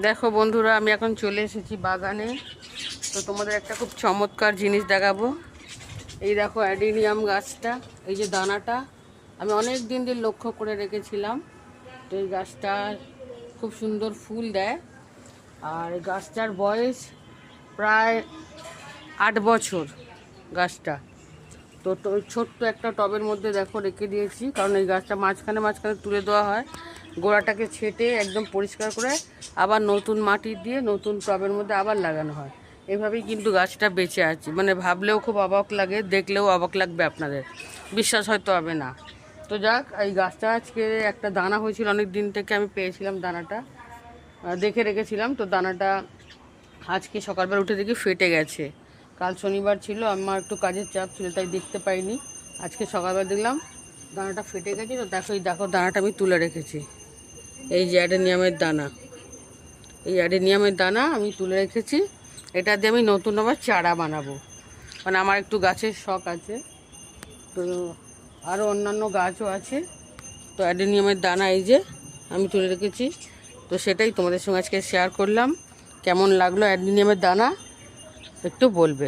দেখো বন্ধুরা, আমি এখন চলে এসেছি বাগানে। তো তোমাদের একটা খুব চমৎকার জিনিস দেখাবো। এই দেখো অ্যাডিনিয়াম গাছটা, এই যে দানাটা আমি অনেক দিন লক্ষ্য করে রেখেছিলাম। তো এই গাছটা খুব সুন্দর ফুল দেয়। আর এই গাছটার বয়স প্রায় 8 বছর গাছটা। তো ওই ছোট্ট একটা টবের মধ্যে দেখো রেখে দিয়েছি, কারণ এই গাছটা মাঝখানে মাঝখানে তুলে দেওয়া হয়। গোড়াটাকে ছেটে একদম পরিষ্কার করে আবার নতুন মাটি দিয়ে নতুন টবের মধ্যে আবার লাগানো হয়। এভাবেই কিন্তু গাছটা বেঁচে আছে। মানে ভাবলেও খুব অবাক লাগে, দেখলেও অবাক লাগবে আপনাদের, বিশ্বাস হয়তো হবে না। তো যাক, এই গাছটা আজকে একটা দানা হয়েছিল, অনেক দিন থেকে আমি পেয়েছিলাম দানাটা, দেখে রেখেছিলাম। তো দানাটা আজকে সকালবেলা উঠে দেখি ফেটে গেছে। কাল শনিবার ছিল, আমার একটু কাজের চাপ ছিল, তাই দেখতে পাইনি। আজকে সকালবেলা দেখলাম দানাটা ফেটে গেছে। তো দেখো, এই দেখো দানাটা আমি তুলে রেখেছি। এই যে অ্যাডেনিয়ামের দানা, এই অ্যাডেনিয়ামের দানা আমি তুলে রেখেছি। এটা দিয়ে আমি নতুন আবার চারা বানাবো। মানে আমার একটু গাছের শখ আছে, তো আরও অন্যান্য গাছও আছে। তো অ্যাডেনিয়ামের দানা এই যে আমি তুলে রেখেছি। তো সেটাই তোমাদের সঙ্গে আজকে শেয়ার করলাম। কেমন লাগলো অ্যাডেনিয়ামের দানা একটু বলবে।